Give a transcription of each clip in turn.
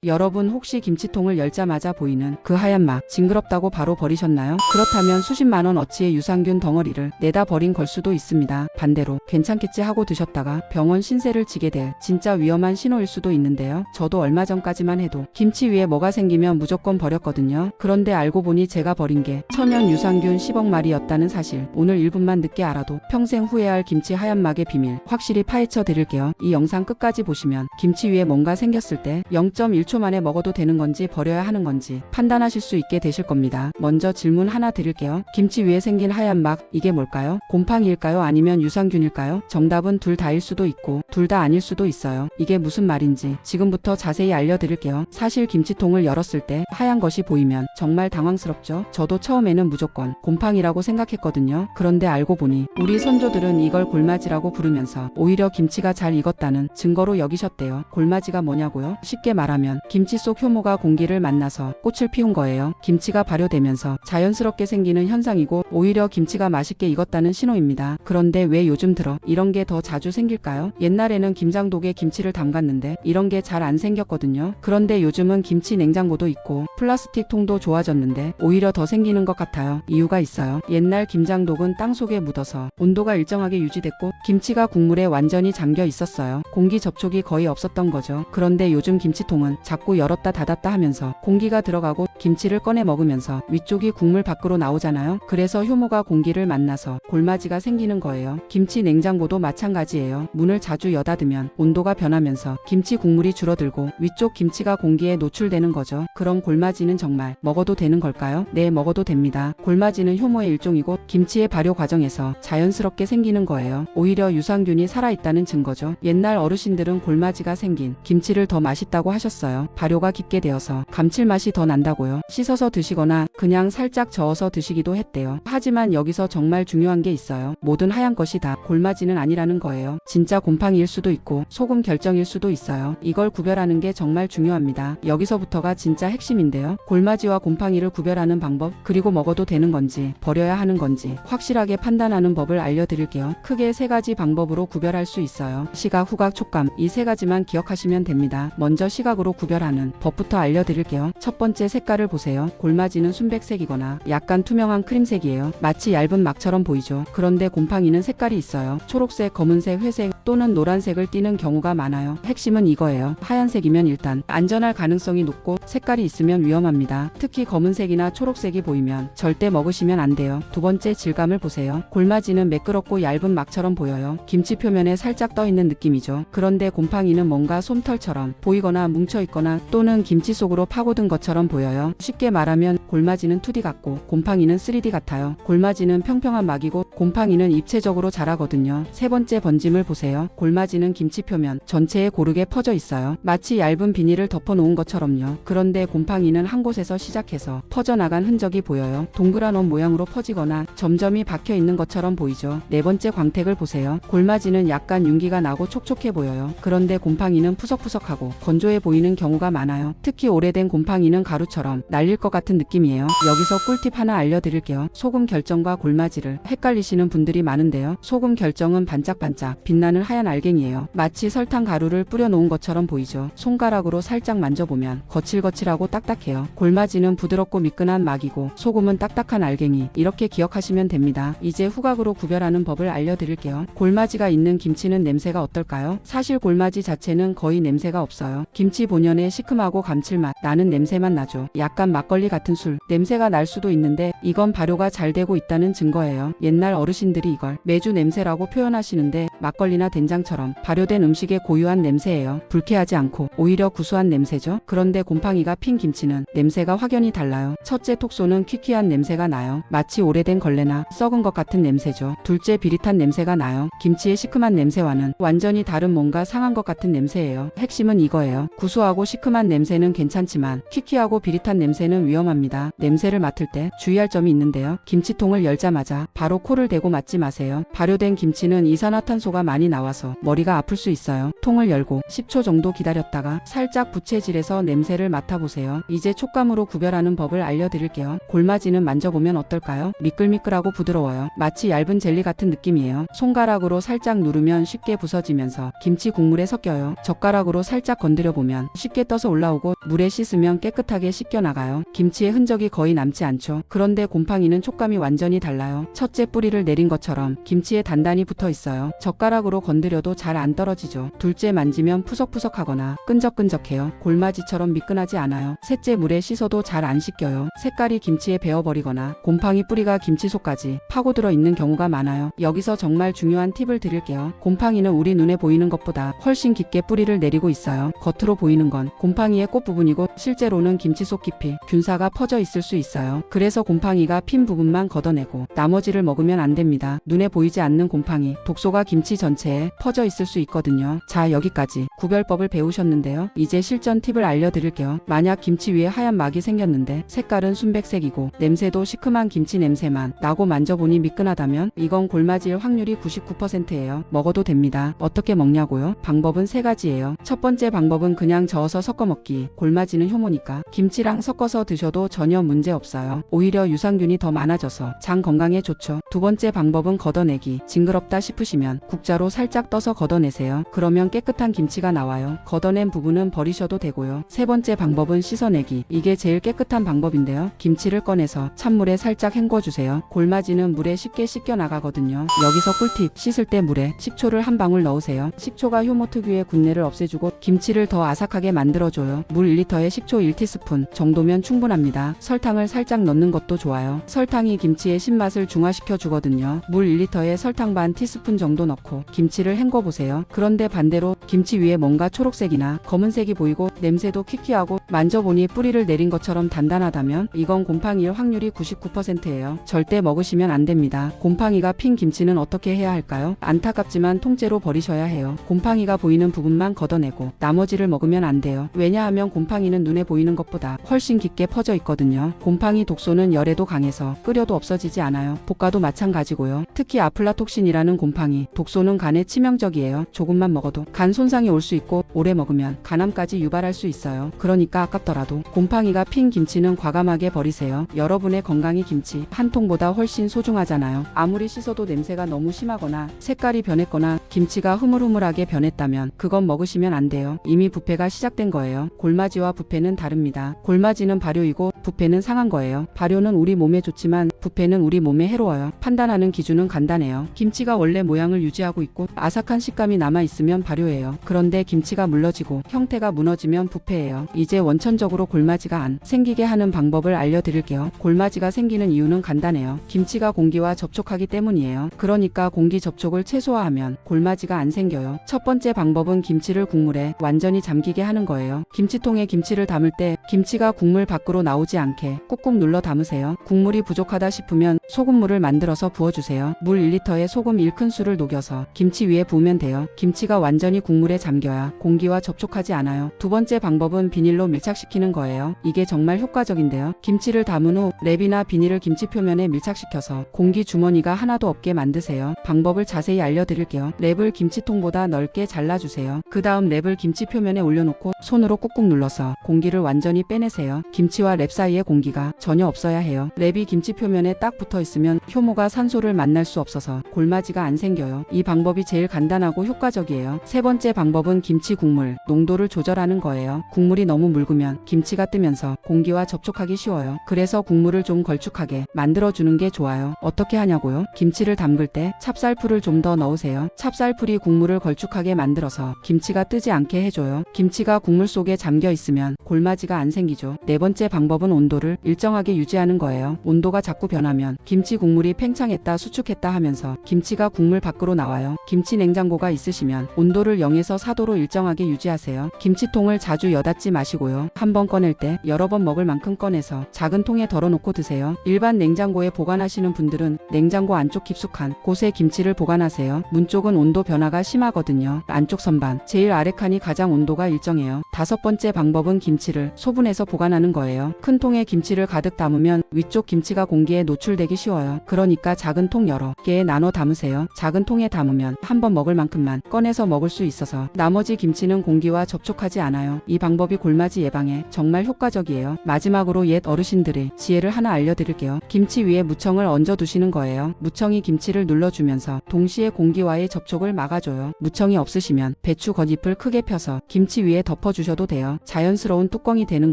여러분 혹시 김치통을 열자마자 보이는 그 하얀 막 징그럽다고 바로 버리셨나요? 그렇다면 수십만 원 어치의 유산균 덩어리를 내다 버린 걸 수도 있습니다. 반대로 괜찮겠지 하고 드셨다가 병원 신세를 지게 될 진짜 위험한 신호일 수도 있는데요. 저도 얼마 전까지만 해도 김치 위에 뭐가 생기면 무조건 버렸거든요. 그런데 알고 보니 제가 버린 게 천연 유산균 10억 마리였다는 사실. 오늘 1분만 늦게 알아도 평생 후회할 김치 하얀 막의 비밀 확실히 파헤쳐 드릴게요. 이 영상 끝까지 보시면 김치 위에 뭔가 생겼을 때 0.1초 만에 먹어도 되는 건지 버려야 하는 건지 판단하실 수 있게 되실 겁니다. 먼저 질문 하나 드릴게요. 김치 위에 생긴 하얀 막 이게 뭘까요? 곰팡이일까요? 아니면 유산균일까요? 정답은 둘 다일 수도 있고 둘 다 아닐 수도 있어요. 이게 무슨 말인지 지금부터 자세히 알려드릴게요. 사실 김치통을 열었을 때 하얀 것이 보이면 정말 당황스럽죠. 저도 처음에는 무조건 곰팡이라고 생각했거든요. 그런데 알고 보니 우리 선조들은 이걸 골마지라고 부르면서 오히려 김치가 잘 익었다는 증거로 여기셨대요. 골마지가 뭐냐고요? 쉽게 말하면 김치 속 효모가 공기를 만나서 꽃을 피운 거예요. 김치가 발효되면서 자연스럽게 생기는 현상이고 오히려 김치가 맛있게 익었다는 신호입니다. 그런데 왜 요즘 들어 이런 게 더 자주 생길까요? 옛날에는 김장독에 김치를 담갔는데 이런 게 잘 안 생겼거든요. 그런데 요즘은 김치 냉장고도 있고 플라스틱 통도 좋아졌는데 오히려 더 생기는 것 같아요. 이유가 있어요. 옛날 김장독은 땅 속에 묻어서 온도가 일정하게 유지됐고 김치가 국물에 완전히 잠겨 있었어요. 공기 접촉이 거의 없었던 거죠. 그런데 요즘 김치통은 자꾸 열었다 닫았다 하면서 공기가 들어가고 김치를 꺼내 먹으면서 위쪽이 국물 밖으로 나오잖아요. 그래서 효모가 공기를 만나서 골마지가 생기는 거예요. 김치 냉장고도 마찬가지예요. 문을 자주 여닫으면 온도가 변하면서 김치 국물이 줄어들고 위쪽 김치가 공기에 노출되는 거죠. 그럼 골마지는 정말 먹어도 되는 걸까요? 네, 먹어도 됩니다. 골마지는 효모의 일종이고 김치의 발효 과정에서 자연스럽게 생기는 거예요. 오히려 유산균이 살아있다는 증거죠. 옛날 어르신들은 골마지가 생긴 김치를 더 맛있다고 하셨어요. 발효가 깊게 되어서 감칠맛이 더 난다고요. 씻어서 드시거나 그냥 살짝 저어서 드시기도 했대요. 하지만 여기서 정말 중요한 게 있어요. 모든 하얀 것이 다 골마지는 아니라는 거예요. 진짜 곰팡이일 수도 있고 소금 결정일 수도 있어요. 이걸 구별하는 게 정말 중요합니다. 여기서부터가 진짜 핵심인데요. 골마지와 곰팡이를 구별하는 방법, 그리고 먹어도 되는 건지 버려야 하는 건지 확실하게 판단하는 법을 알려드릴게요. 크게 세 가지 방법으로 구별할 수 있어요. 시각, 후각, 촉감, 이 세 가지만 기억하시면 됩니다. 먼저 시각으로 구별하는 법부터 알려드릴게요. 첫 번째, 색깔을 보세요. 골마지는 순백색이거나 약간 투명한 크림색이에요. 마치 얇은 막처럼 보이죠. 그런데 곰팡이는 색깔이 있어요. 초록색, 검은색, 회색 또는 노란색을 띠는 경우가 많아요. 핵심은 이거예요. 하얀색이면 일단 안전할 가능성이 높고 색깔이 있으면 위험합니다. 특히 검은색이나 초록색이 보이면 절대 먹으시면 안 돼요. 두 번째, 질감을 보세요. 골마지는 매끄럽고 얇은 막처럼 보여요. 김치 표면에 살짝 떠있는 느낌이죠. 그런데 곰팡이는 뭔가 솜털처럼 보이거나 뭉쳐있거나 또는 김치 속으로 파고든 것처럼 보여요. 쉽게 말하면 골마지는 2D 같고 곰팡이는 3D 같아요. 골마지는 평평한 막이고 곰팡이는 입체적으로 자라거든요. 세 번째, 번짐을 보세요. 골마지는 김치 표면 전체에 고르게 퍼져 있어요. 마치 얇은 비닐을 덮어놓은 것처럼요. 그런데 곰팡이는 한 곳에서 시작해서 퍼져나간 흔적이 보여요. 동그란 원 모양으로 퍼지거나 점점이 박혀 있는 것처럼 보이죠. 네 번째, 광택을 보세요. 골마지는 약간 윤기가 나고 촉촉해 보여요. 그런데 곰팡이는 푸석푸석하고 건조해 보이는 경우가 많아요. 특히 오래된 곰팡이는 가루처럼 날릴 것 같은 느낌이에요. 여기서 꿀팁 하나 알려드릴게요. 소금 결정과 골마지를 헷갈리시는 분들이 많은데요. 소금 결정은 반짝반짝 빛나는 하얀 알갱이에요. 마치 설탕 가루를 뿌려놓은 것처럼 보이죠. 손가락으로 살짝 만져보면 거칠거칠하고 딱딱해요. 골마지는 부드럽고 미끈한 막이고 소금은 딱딱한 알갱이. 이렇게 기억하시면 됩니다. 이제 후각으로 구별하는 법을 알려드릴게요. 골마지가 있는 김치는 냄새가 어떨까요? 사실 골마지 자체는 거의 냄새가 없어요. 김치 본연의 시큼하고 감칠맛 나는 냄새만 나죠. 약간 막걸리 같은 술 냄새가 날 수도 있는데 이건 발효가 잘 되고 있다는 증거예요. 옛날 어르신들이 이걸 메주 냄새라고 표현하시는데 막걸리나 된장처럼 발효된 음식의 고유한 냄새예요. 불쾌하지 않고 오히려 구수한 냄새죠. 그런데 곰팡이가 핀 김치는 냄새가 확연히 달라요. 첫째, 톡소는 퀴퀴한 냄새가 나요. 마치 오래된 걸레나 썩은 것 같은 냄새죠. 둘째, 비릿한 냄새가 나요. 김치의 시큼한 냄새와는 완전히 다른 뭔가 상한 것 같은 냄새예요. 핵심은 이거예요. 구수하고 시큼한 냄새는 괜찮지만 퀴퀴하고 비릿한 냄새는 위험합니다. 냄새를 맡을 때 주의할 점이 있는데요. 김치통을 열자마자 바로 코를 대고 맞지 마세요. 발효된 김치는 이산화탄소가 많이 나와서 머리가 아플 수 있어요. 통을 열고 10초 정도 기다렸다가 살짝 부채질해서 냄새를 맡아보세요. 이제 촉감으로 구별하는 법을 알려드릴게요. 골마지는 만져보면 어떨까요? 미끌미끌하고 부드러워요. 마치 얇은 젤리 같은 느낌이에요. 손가락으로 살짝 누르면 쉽게 부서지면서 김치 국물에 섞여요. 젓가락으로 살짝 건드려보면 쉽게 떠서 올라오고 물에 씻으면 깨끗하게 씻겨나가요. 김치의 흔적이 거의 남지 않죠. 그런데 곰팡이는 촉감이 완전히 달라요. 첫째 뿌리를 내린 것처럼 김치에 단단히 붙어 있어요. 젓가락으로 건드려도 잘 안 떨어지죠. 둘째 만지면 푸석푸석하거나 끈적끈적해요. 골마지처럼 미끈하지 않아요. 셋째 물에 씻어도 잘 안 씻겨요. 색깔이 김치에 배어버리거나 곰팡이 뿌리가 김치 속까지 파고들어 있는 경우가 많아요. 여기서 정말 중요한 팁을 드릴게요. 곰팡이는 우리 눈에 보이는 것보다 훨씬 깊게 뿌리를 내리고 있어요. 겉으로 보이는 건 곰팡이의 꽃부분이고 실제로는 김치 속 깊이 균사가 퍼져 있을 수 있어요. 그래서 곰팡이가 핀 부분만 걷어내고 나머지를 먹으면 안 됩니다. 눈에 보이지 않는 곰팡이, 독소가 김치 전체에 퍼져 있을 수 있거든요. 자, 여기까지 구별법을 배우셨는데요. 이제 실전 팁을 알려드릴게요. 만약 김치 위에 하얀 막이 생겼는데 색깔은 순백색이고 냄새도 시큼한 김치 냄새만 나고 만져보니 미끈하다면 이건 골마지일 확률이 99%예요. 먹어도 됩니다. 어떻게 먹냐고요? 방법은 3가지예요. 첫 번째 방법은 그냥 저어서 섞어 먹기. 골마지는 효모니까 김치랑 섞어서 드셔도 전혀 문제 없어요. 오히려 유산균이 더 많아져서 장 건강에 좋죠. 두 번째 방법은 걷어내기. 징그럽다 싶으시면 국자로 살짝 떠서 걷어내세요. 그러면 깨끗한 김치가 나와요. 걷어낸 부분은 버리셔도 되고요. 세 번째 방법은 씻어내기. 이게 제일 깨끗한 방법인데요. 김치를 꺼내서 찬물에 살짝 헹궈주세요. 골마지는 물에 쉽게 씻겨 나가거든요. 여기서 꿀팁. 씻을 때 물에 식초를 한 방울 넣으세요. 식초가 효모 특유의 군내를 없애주고 김치를 더 아삭하게 만들어줘요. 물 1리터에 식초 1티스푼 정도면 충분합니다. 설탕을 살짝 넣는 것도 좋아요. 설탕이 김치의 신맛을 중화시켜 주거든요. 물 1리터에 설탕 반 티스푼 정도 넣고 김치를 헹궈보세요. 그런데 반대로 김치 위에 뭔가 초록색이나 검은색이 보이고 냄새도 키키하고 만져보니 뿌리를 내린 것처럼 단단하다면 이건 곰팡이일 확률이 99%예요. 절대 먹으시면 안 됩니다. 곰팡이가 핀 김치는 어떻게 해야 할까요? 안타깝지만 통째로 버리셔야 해요. 곰팡이가 보이는 부분만 걷어내고 나머지를 먹으면 안 돼요. 왜냐하면 곰팡이는 눈에 보이는 것보다 훨씬 깊게 퍼져 있거든요. 곰팡이 독소는 열에도 강해서 끓여도 없어지지 않아요. 볶아도 마찬가지고요. 특히 아플라톡신이라는 곰팡이 독소는 간에 치명적이에요. 조금만 먹어도 간 손상이 올 수 있고 오래 먹으면 간암까지 유발할 수 있어요. 그러니까 아깝더라도 곰팡이가 핀 김치는 과감하게 버리세요. 여러분의 건강이 김치 한 통보다 훨씬 소중하잖아요. 아무리 씻어도 냄새가 너무 심하거나 색깔이 변했거나 김치가 흐물흐물하게 변했다면 그건 먹으시면 안 돼요. 이미 부패가 시작된 거예요. 골마지와 부패는 다릅니다. 골마지는 발효이고 부패는 상한 거예요. 발효는 우리 몸에 좋지만 부패는 우리 몸에 해로워요. 판단하는 기준은 간단해요. 김치가 원래 모양을 유지하고 있고 아삭한 식감이 남아있으면 발효예요. 그런데 김치가 물러지고 형태가 무너지면 부패예요. 이제 원천적으로 골마지가 안 생기게 하는 방법을 알려드릴게요. 골마지가 생기는 이유는 간단해요. 김치가 공기와 접촉하기 때문이에요. 그러니까 공기 접촉을 최소화하면 골마지가 안 생겨요. 첫 번째 방법은 김치를 국물에 완전히 잠기게 하는 거예요. 김치통에 김치를 담을 때 김치가 국물 밖으로 나오지 않게 꾹꾹 눌러 담으세요. 국물이 부족하다 싶으면 소금물을 만들어서 부어주세요. 물 1리터에 소금 1큰술을 녹여서 김치 위에 부으면 돼요. 김치가 완전히 국물에 잠겨야 공기와 접촉하지 않아요. 두 번째 방법은 비닐로 밀착시키는 거예요. 이게 정말 효과적인데요. 김치를 담은 후 랩이나 비닐을 김치 표면에 밀착시켜서 공기 주머니가 하나도 없게 만드세요. 방법을 자세히 알려드릴게요. 랩을 김치통보다 넓게 잘라주세요. 그 다음 랩을 김치 표면에 올려놓고 손으로 꾹꾹 눌러서 공기를 완전히 빼내세요. 김치와 랩 사이에 공기가 전혀 없어야 해요. 랩이 김치 표면에 딱 붙어 있으면 효모가 산소를 만날 수 없어서 골마지가 안 생겨요. 이 방법이 제일 간단하고 효과적이에요. 세 번째 방법은 김치 국물 농도를 조절하는 거예요. 국물이 너무 묽으면 김치가 뜨면서 공기와 접촉하기 쉬워요. 그래서 국물을 좀 걸쭉하게 만들어주는 게 좋아요. 어떻게 하냐고요? 김치를 담글 때 찹쌀풀을 좀 더 넣으세요. 찹쌀풀이 국물을 걸쭉하게 만들어서 김치가 뜨지 않게 해줘요. 김치가 국물 속에 잠겨 있으면 골마지가 안 생기죠. 네 번째 방법은 온도를 일정하게 유지하는 거예요. 온도가 자꾸 변하면 김치 국물이 팽창했다 수축했다 하면서 김치가 국물 밖으로 나와요. 김치 냉장고가 있으시면 온도를 0에서 4도로 일정하게 유지하세요. 김치통을 자주 여닫지 마시고요. 한번 꺼낼 때 여러 번 먹을 만큼 꺼내서 작은 통에 덜어놓고 드세요. 일반 냉장고에 보관하시는 분들은 냉장고 안쪽 깊숙한 곳에 김치를 보관하세요. 문 쪽은 온도 변화가 심하거든요. 안쪽 선반, 제일 아래 칸이 가장 온도가 일정해요. 다섯 번째 방법은 김치를 소분해서 보관하는 거예요. 큰 통에 김치를 가득 담으면 위쪽 김치가 공기에 노출되기 쉬워요. 그러니까 작은 통 여러 개에 나눠 담으세요. 작은 통에 담으면 한 번 먹을 만큼만 꺼내서 먹을 수 있어서 나머지 김치는 공기와 접촉하지 않아요. 이 방법이 골마지 예방에 정말 효과적이에요. 마지막으로 옛 어르신들의 지혜를 하나 알려드릴게요. 김치 위에 무청을 얹어 두시는 거예요. 무청이 김치를 눌러주면서 동시에 공기와의 접촉을 막아줘요. 무청이 없으시면 배추 겉잎을 크게 펴서 김치 위에 덮어주셔도 돼요. 자연스러운 뚜껑이 되는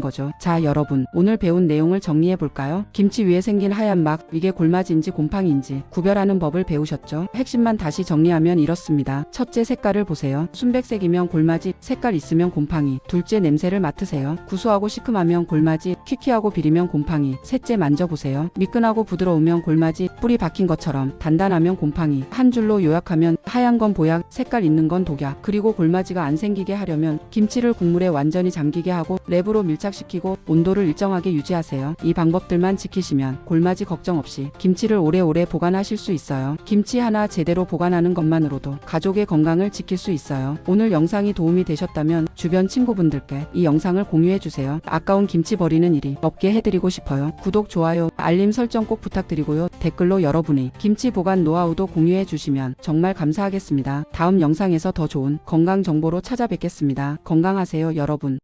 거죠. 자, 여러분, 오늘 배운 내용을 정리해 볼까요? 김치 위에 생긴 하얀 막, 이게 골마지인지 곰팡이인지 구별하는 법을 배우셨죠? 핵심만 다시 정리하면 이렇습니다. 첫째, 색깔을 보세요. 순백색이면 골마지, 색깔 있으면 곰팡이. 둘째, 냄새를 맡으세요. 구수하고 시큼하면 골마지, 퀴퀴하고 비리면 곰팡이. 셋째, 만져보세요. 미끈하고 부드러우면 골마지, 뿌리 박힌 것처럼 단단하면 곰팡이. 한 줄로 요약하면 하얀 건 보약, 색깔 있는 건 독약. 그리고 골마지가 안 생기게 하려면 김치를 국물에 완전히 잠기게 하고 랩으로 밀착시키고 온도를 일정하게 유지하세요. 이 방법들만 지키시면 골마지 걱정 없이 김치를 오래오래 보관하실 수 있어요. 김치 하나 제대로 보관하는 것만으로도 가족의 건강을 지킬 수 있어요. 오늘 영상이 도움이 되셨다면 주변 친구분들께 이 영상을 공유해주세요. 아까운 김치 버리는 일이 없게 해드리고 싶어요. 구독, 좋아요, 알림 설정 꼭 부탁드리고요. 댓글로 여러분이 김치 보관 노하우도 공유해주시면 정말 감사하겠습니다. 다음 영상에서 더 좋은 건강 정보로 찾아뵙겠습니다. 건강하세요, 여러분.